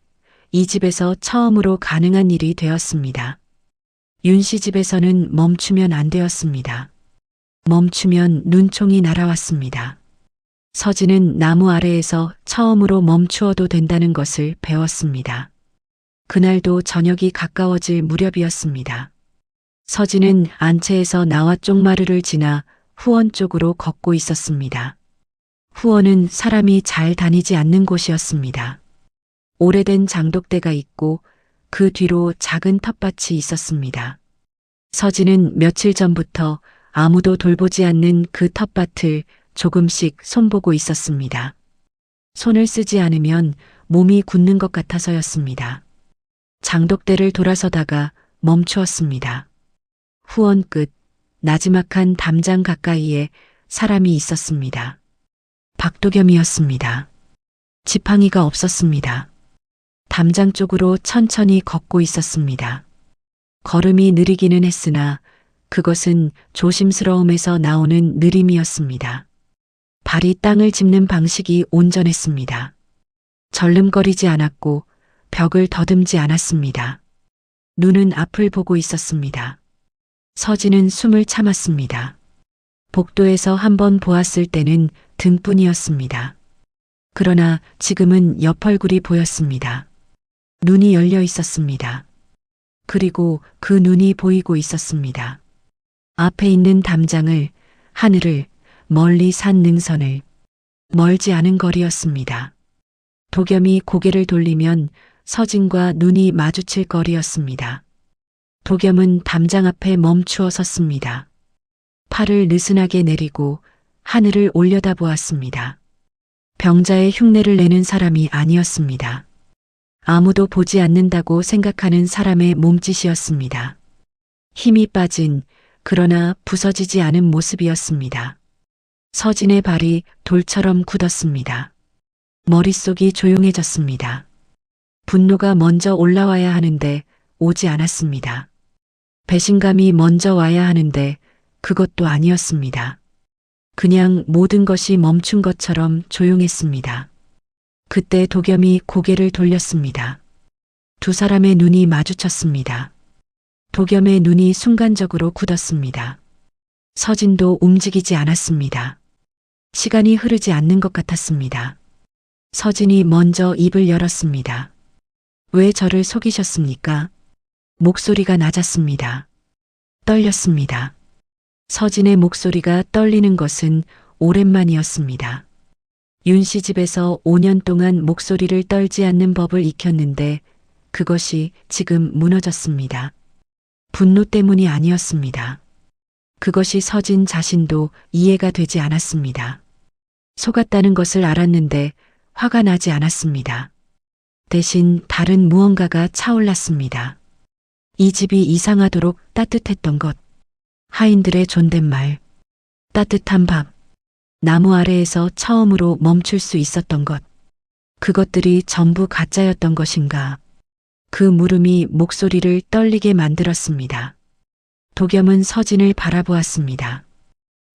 이 집에서 처음으로 가능한 일이 되었습니다. 윤 씨 집에서는 멈추면 안 되었습니다. 멈추면 눈총이 날아왔습니다. 서진은 나무 아래에서 처음으로 멈추어도 된다는 것을 배웠습니다. 그날도 저녁이 가까워질 무렵이었습니다. 서진은 안채에서 나와 쪽마루를 지나 후원 쪽으로 걷고 있었습니다. 후원은 사람이 잘 다니지 않는 곳이었습니다. 오래된 장독대가 있고 그 뒤로 작은 텃밭이 있었습니다. 서진은 며칠 전부터 아무도 돌보지 않는 그 텃밭을 조금씩 손보고 있었습니다. 손을 쓰지 않으면 몸이 굳는 것 같아서였습니다. 장독대를 돌아서다가 멈추었습니다. 후원 끝, 나지막한 담장 가까이에 사람이 있었습니다. 박도겸이었습니다. 지팡이가 없었습니다. 담장 쪽으로 천천히 걷고 있었습니다. 걸음이 느리기는 했으나 그것은 조심스러움에서 나오는 느림이었습니다. 발이 땅을 짚는 방식이 온전했습니다. 절름거리지 않았고 벽을 더듬지 않았습니다. 눈은 앞을 보고 있었습니다. 서진은 숨을 참았습니다. 복도에서 한번 보았을 때는 등뿐이었습니다. 그러나 지금은 옆얼굴이 보였습니다. 눈이 열려 있었습니다. 그리고 그 눈이 보이고 있었습니다. 앞에 있는 담장을, 하늘을, 멀리 산 능선을, 멀지 않은 거리였습니다. 도겸이 고개를 돌리면 서진과 눈이 마주칠 거리였습니다. 도겸은 담장 앞에 멈추어 섰습니다. 팔을 느슨하게 내리고 하늘을 올려다보았습니다. 병자의 흉내를 내는 사람이 아니었습니다. 아무도 보지 않는다고 생각하는 사람의 몸짓이었습니다. 힘이 빠진, 그러나 부서지지 않은 모습이었습니다. 서진의 발이 돌처럼 굳었습니다. 머릿속이 조용해졌습니다. 분노가 먼저 올라와야 하는데 오지 않았습니다. 배신감이 먼저 와야 하는데 그것도 아니었습니다. 그냥 모든 것이 멈춘 것처럼 조용했습니다. 그때 도겸이 고개를 돌렸습니다. 두 사람의 눈이 마주쳤습니다. 도겸의 눈이 순간적으로 굳었습니다. 서진도 움직이지 않았습니다. 시간이 흐르지 않는 것 같았습니다. 서진이 먼저 입을 열었습니다. 왜 저를 속이셨습니까? 목소리가 낮았습니다. 떨렸습니다. 서진의 목소리가 떨리는 것은 오랜만이었습니다. 윤 씨 집에서 5년 동안 목소리를 떨지 않는 법을 익혔는데 그것이 지금 무너졌습니다. 분노 때문이 아니었습니다. 그것이 서진 자신도 이해가 되지 않았습니다. 속았다는 것을 알았는데 화가 나지 않았습니다. 대신 다른 무언가가 차올랐습니다. 이 집이 이상하도록 따뜻했던 것, 하인들의 존댓말, 따뜻한 밥, 나무 아래에서 처음으로 멈출 수 있었던 것, 그것들이 전부 가짜였던 것인가. 그 물음이 목소리를 떨리게 만들었습니다. 도겸은 서진을 바라보았습니다.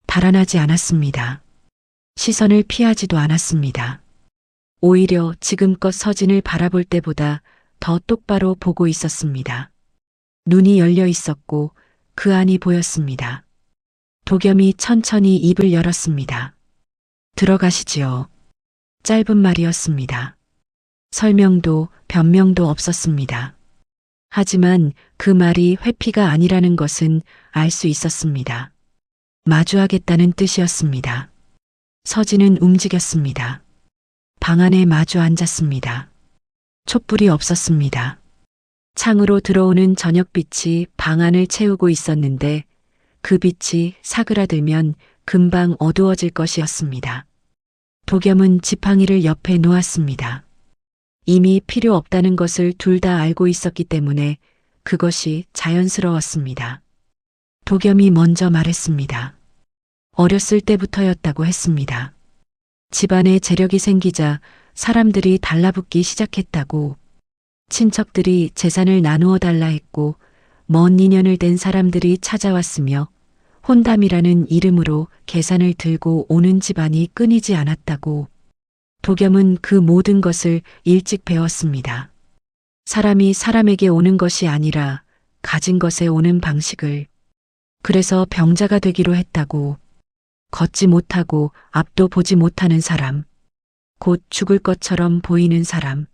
달아나지 않았습니다. 시선을 피하지도 않았습니다. 오히려 지금껏 서진을 바라볼 때보다 더 똑바로 보고 있었습니다. 눈이 열려 있었고 그 안이 보였습니다. 도겸이 천천히 입을 열었습니다. 들어가시지요. 짧은 말이었습니다. 설명도 변명도 없었습니다. 하지만 그 말이 회피가 아니라는 것은 알 수 있었습니다. 마주하겠다는 뜻이었습니다. 서진은 움직였습니다. 방 안에 마주 앉았습니다. 촛불이 없었습니다. 창으로 들어오는 저녁빛이 방 안을 채우고 있었는데 그 빛이 사그라들면 금방 어두워질 것이었습니다. 도겸은 지팡이를 옆에 놓았습니다. 이미 필요 없다는 것을 둘 다 알고 있었기 때문에 그것이 자연스러웠습니다. 도겸이 먼저 말했습니다. 어렸을 때부터였다고 했습니다. 집안에 재력이 생기자 사람들이 달라붙기 시작했다고, 친척들이 재산을 나누어 달라 했고 먼 인연을 댄 사람들이 찾아왔으며 혼담이라는 이름으로 계산을 들고 오는 집안이 끊이지 않았다고. 도겸은 그 모든 것을 일찍 배웠습니다. 사람이 사람에게 오는 것이 아니라 가진 것에 오는 방식을. 그래서 병자가 되기로 했다고. 걷지 못하고 앞도 보지 못하는 사람. 곧 죽을 것처럼 보이는 사람.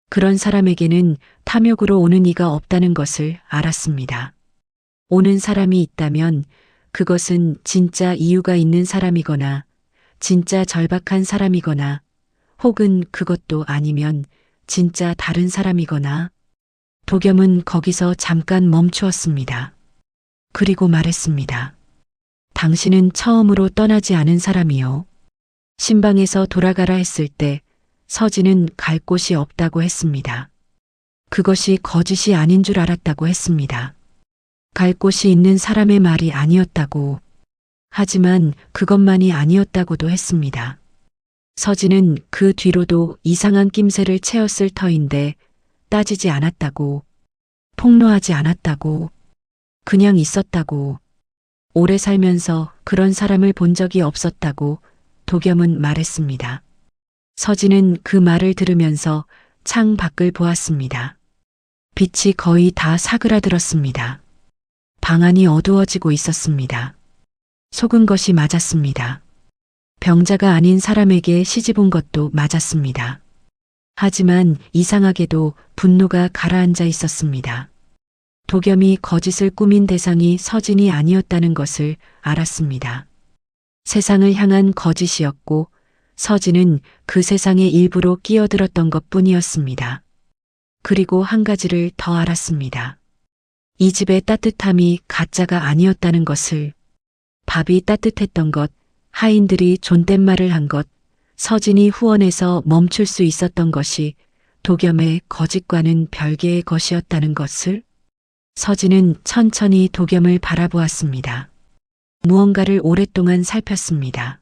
그런 사람에게는 탐욕으로 오는 이가 없다는 것을 알았습니다. 오는 사람이 있다면 그것은 진짜 이유가 있는 사람이거나 진짜 절박한 사람이거나 혹은 그것도 아니면 진짜 다른 사람이거나. 도겸은 거기서 잠깐 멈추었습니다. 그리고 말했습니다. 당신은 처음으로 떠나지 않은 사람이요. 신방에서 돌아가라 했을 때 서진은 갈 곳이 없다고 했습니다. 그것이 거짓이 아닌 줄 알았다고 했습니다. 갈 곳이 있는 사람의 말이 아니었다고. 하지만 그것만이 아니었다고도 했습니다. 서진은 그 뒤로도 이상한 낌새를 채웠을 터인데 따지지 않았다고. 폭로하지 않았다고. 그냥 있었다고. 오래 살면서 그런 사람을 본 적이 없었다고 도겸은 말했습니다. 서진은 그 말을 들으면서 창 밖을 보았습니다. 빛이 거의 다 사그라들었습니다. 방 안이 어두워지고 있었습니다. 속은 것이 맞았습니다. 병자가 아닌 사람에게 시집 온 것도 맞았습니다. 하지만 이상하게도 분노가 가라앉아 있었습니다. 도겸이 거짓을 꾸민 대상이 서진이 아니었다는 것을 알았습니다. 세상을 향한 거짓이었고 서진은 그 세상의 일부로 끼어들었던 것뿐이었습니다. 그리고 한 가지를 더 알았습니다. 이 집의 따뜻함이 가짜가 아니었다는 것을. 밥이 따뜻했던 것, 하인들이 존댓말을 한 것, 서진이 후원해서 멈출 수 있었던 것이 도겸의 거짓과는 별개의 것이었다는 것을. 서진은 천천히 도겸을 바라보았습니다. 무언가를 오랫동안 살폈습니다.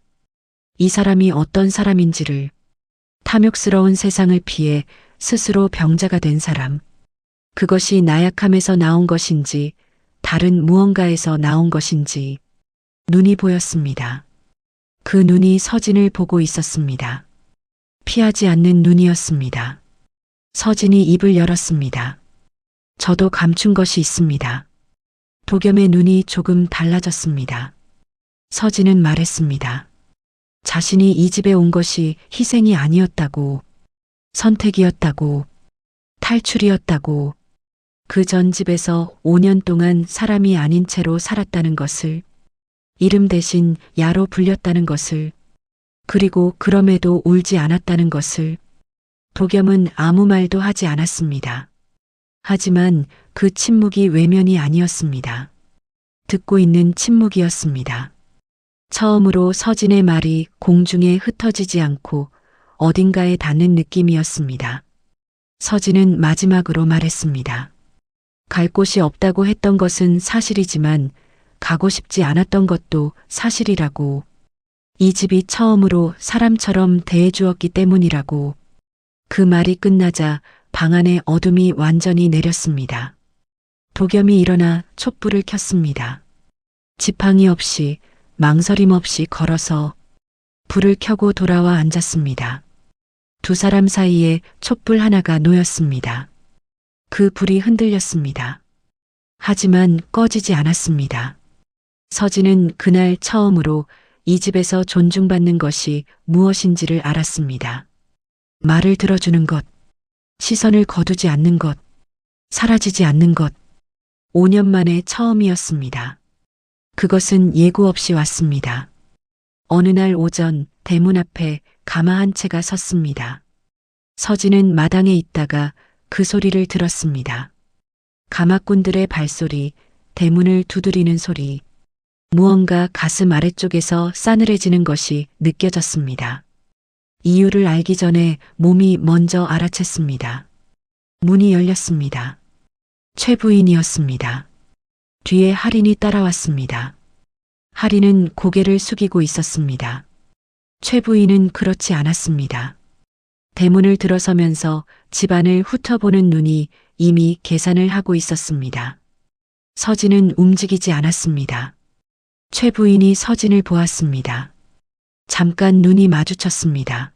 이 사람이 어떤 사람인지를. 탐욕스러운 세상을 피해 스스로 병자가 된 사람. 그것이 나약함에서 나온 것인지 다른 무언가에서 나온 것인지. 눈이 보였습니다. 그 눈이 서진을 보고 있었습니다. 피하지 않는 눈이었습니다. 서진이 입을 열었습니다. 저도 감춘 것이 있습니다. 도겸의 눈이 조금 달라졌습니다. 서진은 말했습니다. 자신이 이 집에 온 것이 희생이 아니었다고, 선택이었다고, 탈출이었다고. 그 전 집에서 5년 동안 사람이 아닌 채로 살았다는 것을, 이름 대신 야로 불렸다는 것을, 그리고 그럼에도 울지 않았다는 것을 도겸은 아무 말도 하지 않았습니다. 하지만 그 침묵이 외면이 아니었습니다. 듣고 있는 침묵이었습니다. 처음으로 서진의 말이 공중에 흩어지지 않고 어딘가에 닿는 느낌이었습니다. 서진은 마지막으로 말했습니다. 갈 곳이 없다고 했던 것은 사실이지만 가고 싶지 않았던 것도 사실이라고. 이 집이 처음으로 사람처럼 대해주었기 때문이라고. 그 말이 끝나자 방 안에 어둠이 완전히 내렸습니다. 도겸이 일어나 촛불을 켰습니다. 지팡이 없이 망설임 없이 걸어서 불을 켜고 돌아와 앉았습니다. 두 사람 사이에 촛불 하나가 놓였습니다. 그 불이 흔들렸습니다. 하지만 꺼지지 않았습니다. 서진은 그날 처음으로 이 집에서 존중받는 것이 무엇인지를 알았습니다. 말을 들어주는 것, 시선을 거두지 않는 것, 사라지지 않는 것. 5년 만에 처음이었습니다. 그것은 예고 없이 왔습니다. 어느 날 오전 대문 앞에 가마 한 채가 섰습니다. 서진은 마당에 있다가 그 소리를 들었습니다. 가마꾼들의 발소리, 대문을 두드리는 소리, 무언가 가슴 아래쪽에서 싸늘해지는 것이 느껴졌습니다. 이유를 알기 전에 몸이 먼저 알아챘습니다. 문이 열렸습니다. 최 부인이었습니다. 뒤에 할인이 따라왔습니다. 할인은 고개를 숙이고 있었습니다. 최 부인은 그렇지 않았습니다. 대문을 들어서면서 집안을 훑어보는 눈이 이미 계산을 하고 있었습니다. 서진은 움직이지 않았습니다. 최 부인이 서진을 보았습니다. 잠깐 눈이 마주쳤습니다.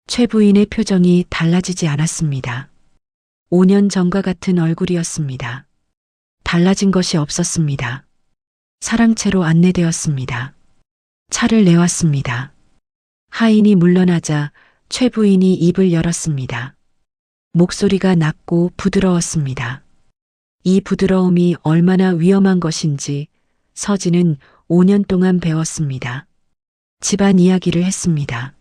최 부인의 표정이 달라지지 않았습니다. 5년 전과 같은 얼굴이었습니다. 달라진 것이 없었습니다. 사랑채로 안내되었습니다. 차를 내왔습니다. 하인이 물러나자 최 부인이 입을 열었습니다. 목소리가 낮고 부드러웠습니다. 이 부드러움이 얼마나 위험한 것인지 서진은 5년 동안 배웠습니다. 집안 이야기를 했습니다.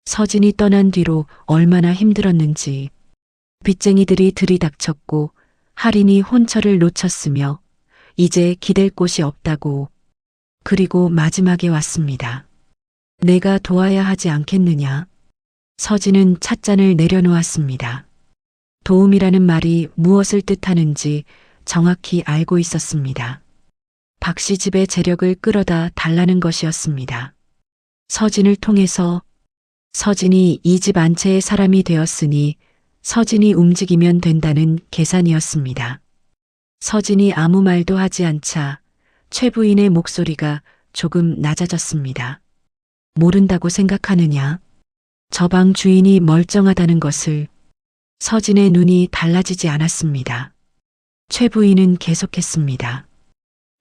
서진이 떠난 뒤로 얼마나 힘들었는지, 빚쟁이들이 들이닥쳤고 할인이 혼처를 놓쳤으며 이제 기댈 곳이 없다고. 그리고 마지막에 왔습니다. 내가 도와야 하지 않겠느냐. 서진은 찻잔을 내려놓았습니다. 도움이라는 말이 무엇을 뜻하는지 정확히 알고 있었습니다. 박씨 집의 재력을 끌어다 달라는 것이었습니다. 서진을 통해서 서진이 이 집 안채의 사람이 되었으니 서진이 움직이면 된다는 계산이었습니다. 서진이 아무 말도 하지 않자 최 부인의 목소리가 조금 낮아졌습니다. 모른다고 생각하느냐? 저 방 주인이 멀쩡하다는 것을. 서진의 눈이 달라지지 않았습니다. 최 부인은 계속했습니다.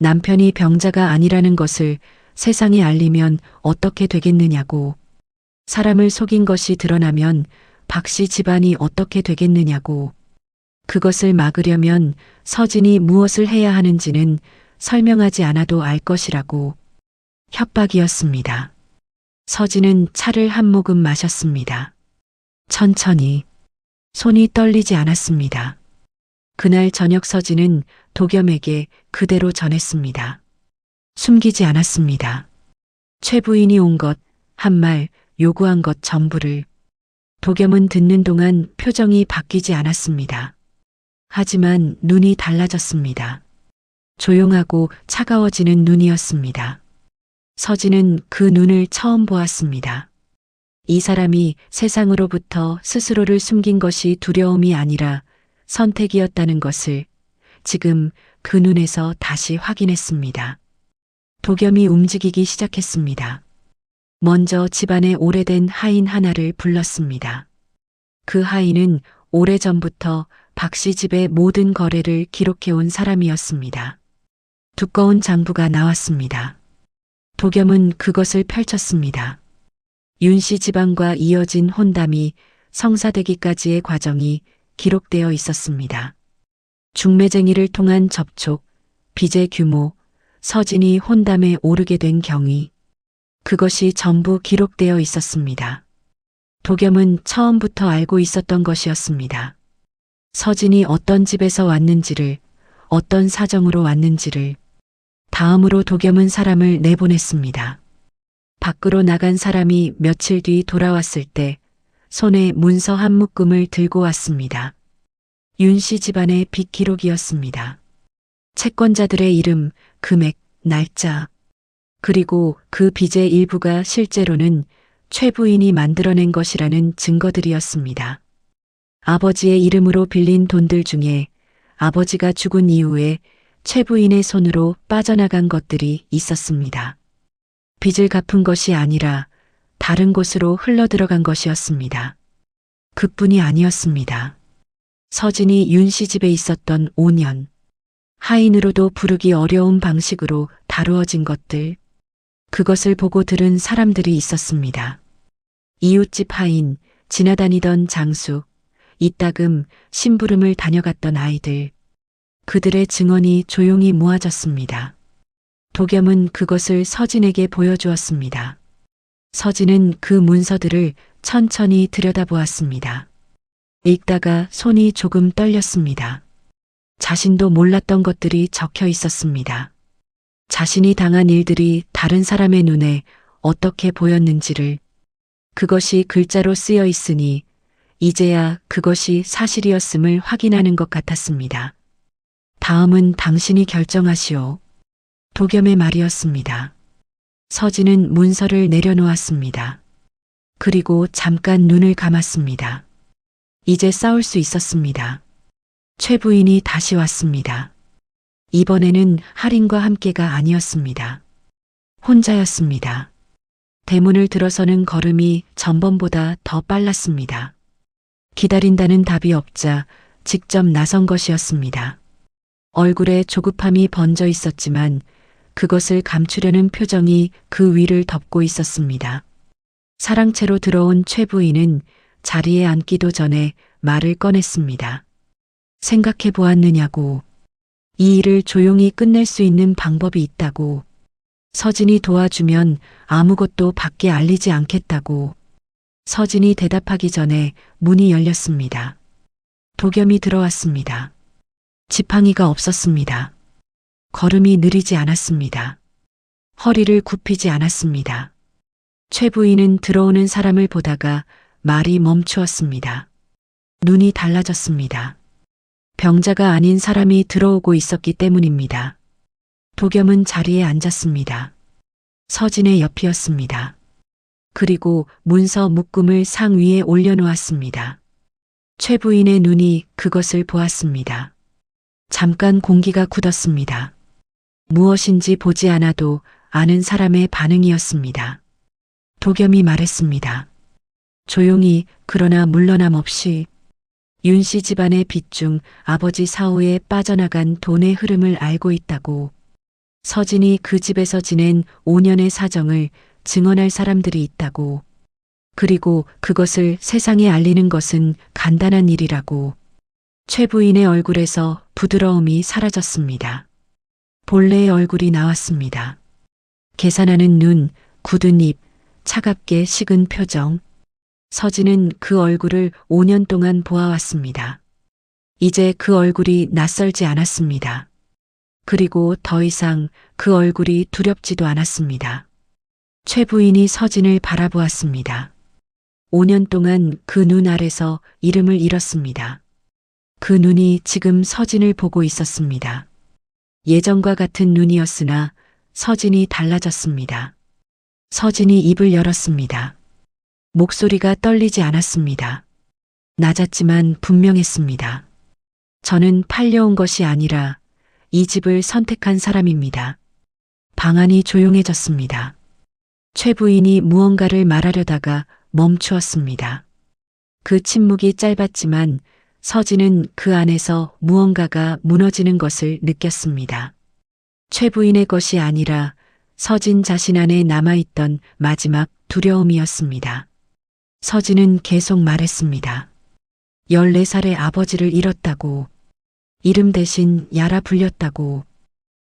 남편이 병자가 아니라는 것을 세상에 알리면 어떻게 되겠느냐고. 사람을 속인 것이 드러나면 박씨 집안이 어떻게 되겠느냐고. 그것을 막으려면 서진이 무엇을 해야 하는지는 설명하지 않아도 알 것이라고. 협박이었습니다. 서진은 차를 한 모금 마셨습니다. 천천히. 손이 떨리지 않았습니다. 그날 저녁 서진은 도겸에게 그대로 전했습니다. 숨기지 않았습니다. 최 부인이 온 것, 한 말, 요구한 것 전부를. 도겸은 듣는 동안 표정이 바뀌지 않았습니다. 하지만 눈이 달라졌습니다. 조용하고 차가워지는 눈이었습니다. 서진은 그 눈을 처음 보았습니다. 이 사람이 세상으로부터 스스로를 숨긴 것이 두려움이 아니라 선택이었다는 것을 지금 그 눈에서 다시 확인했습니다. 도겸이 움직이기 시작했습니다. 먼저 집안의 오래된 하인 하나를 불렀습니다. 그 하인은 오래전부터 박씨 집의 모든 거래를 기록해온 사람이었습니다. 두꺼운 장부가 나왔습니다. 도겸은 그것을 펼쳤습니다. 윤씨 집안과 이어진 혼담이 성사되기까지의 과정이 기록되어 있었습니다. 중매쟁이를 통한 접촉, 빚의 규모, 서진이 혼담에 오르게 된 경위. 그것이 전부 기록되어 있었습니다. 도겸은 처음부터 알고 있었던 것이었습니다. 서진이 어떤 집에서 왔는지를, 어떤 사정으로 왔는지를. 다음으로 도겸은 사람을 내보냈습니다. 밖으로 나간 사람이 며칠 뒤 돌아왔을 때 손에 문서 한 묶음을 들고 왔습니다. 윤 씨 집안의 빚 기록이었습니다. 채권자들의 이름, 금액, 날짜, 그리고 그 빚의 일부가 실제로는 최 부인이 만들어낸 것이라는 증거들이었습니다. 아버지의 이름으로 빌린 돈들 중에 아버지가 죽은 이후에 최 부인의 손으로 빠져나간 것들이 있었습니다. 빚을 갚은 것이 아니라 다른 곳으로 흘러들어간 것이었습니다. 그뿐이 아니었습니다. 서진이 윤 씨 집에 있었던 5년, 하인으로도 부르기 어려운 방식으로 다루어진 것들, 그것을 보고 들은 사람들이 있었습니다. 이웃집 하인, 지나다니던 장수, 이따금 심부름을 다녀갔던 아이들, 그들의 증언이 조용히 모아졌습니다. 도겸은 그것을 서진에게 보여주었습니다. 서진은 그 문서들을 천천히 들여다보았습니다. 읽다가 손이 조금 떨렸습니다. 자신도 몰랐던 것들이 적혀 있었습니다. 자신이 당한 일들이 다른 사람의 눈에 어떻게 보였는지를, 그것이 글자로 쓰여 있으니 이제야 그것이 사실이었음을 확인하는 것 같았습니다. 다음은 당신이 결정하시오. 도겸의 말이었습니다. 서진은 문서를 내려놓았습니다. 그리고 잠깐 눈을 감았습니다. 이제 싸울 수 있었습니다. 최 부인이 다시 왔습니다. 이번에는 할인과 함께가 아니었습니다. 혼자였습니다. 대문을 들어서는 걸음이 전번보다 더 빨랐습니다. 기다린다는 답이 없자 직접 나선 것이었습니다. 얼굴에 조급함이 번져 있었지만 그것을 감추려는 표정이 그 위를 덮고 있었습니다. 사랑채로 들어온 최 부인은 자리에 앉기도 전에 말을 꺼냈습니다. 생각해 보았느냐고. 이 일을 조용히 끝낼 수 있는 방법이 있다고. 서진이 도와주면 아무것도 밖에 알리지 않겠다고. 서진이 대답하기 전에 문이 열렸습니다. 도겸이 들어왔습니다. 지팡이가 없었습니다. 걸음이 느리지 않았습니다. 허리를 굽히지 않았습니다. 최 부인은 들어오는 사람을 보다가 말이 멈추었습니다. 눈이 달라졌습니다. 병자가 아닌 사람이 들어오고 있었기 때문입니다. 도겸은 자리에 앉았습니다. 서진의 옆이었습니다. 그리고 문서 묶음을 상 위에 올려놓았습니다. 최 부인의 눈이 그것을 보았습니다. 잠깐 공기가 굳었습니다. 무엇인지 보지 않아도 아는 사람의 반응이었습니다. 도겸이 말했습니다. 조용히, 그러나 물러남 없이. 윤 씨 집안의 빚 중 아버지 사후에 빠져나간 돈의 흐름을 알고 있다고. 서진이 그 집에서 지낸 5년의 사정을 증언할 사람들이 있다고. 그리고 그것을 세상에 알리는 것은 간단한 일이라고. 최 부인의 얼굴에서 부드러움이 사라졌습니다. 본래의 얼굴이 나왔습니다. 계산하는 눈, 굳은 입, 차갑게 식은 표정. 서진은 그 얼굴을 5년 동안 보아왔습니다. 이제 그 얼굴이 낯설지 않았습니다. 그리고 더 이상 그 얼굴이 두렵지도 않았습니다. 최 부인이 서진을 바라보았습니다. 5년 동안 그 눈 아래서 이름을 잃었습니다. 그 눈이 지금 서진을 보고 있었습니다. 예전과 같은 눈이었으나 서진이 달라졌습니다. 서진이 입을 열었습니다. 목소리가 떨리지 않았습니다. 낮았지만 분명했습니다. 저는 팔려온 것이 아니라 이 집을 선택한 사람입니다. 방안이 조용해졌습니다. 최 부인이 무언가를 말하려다가 멈추었습니다. 그 침묵이 짧았지만 서진은 그 안에서 무언가가 무너지는 것을 느꼈습니다. 최 부인의 것이 아니라 서진 자신 안에 남아있던 마지막 두려움이었습니다. 서진은 계속 말했습니다. 14살의 아버지를 잃었다고. 이름 대신 야라 불렸다고,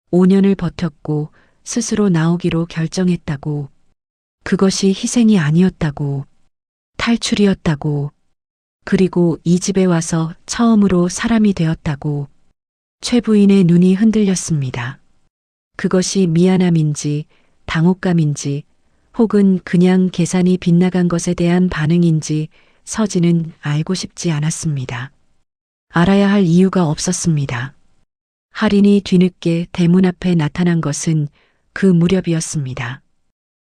5년을 버텼고 스스로 나오기로 결정했다고, 그것이 희생이 아니었다고, 탈출이었다고, 그리고 이 집에 와서 처음으로 사람이 되었다고. 최 부인의 눈이 흔들렸습니다. 그것이 미안함인지 당혹감인지 혹은 그냥 계산이 빗나간 것에 대한 반응인지 서진은 알고 싶지 않았습니다. 알아야 할 이유가 없었습니다. 할인이 뒤늦게 대문 앞에 나타난 것은 그 무렵이었습니다.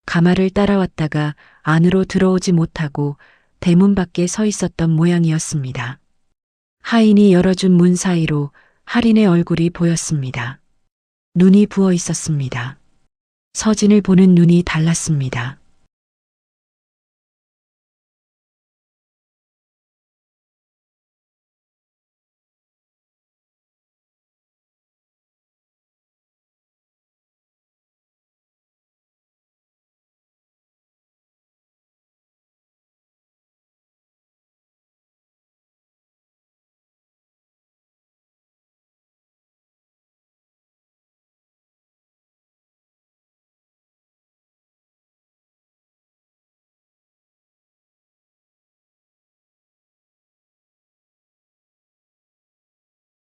가마를 따라왔다가 안으로 들어오지 못하고 대문 밖에 서 있었던 모양이었습니다. 하인이 열어준 문 사이로 할인의 얼굴이 보였습니다. 눈이 부어 있었습니다. 서진을 보는 눈이 달랐습니다.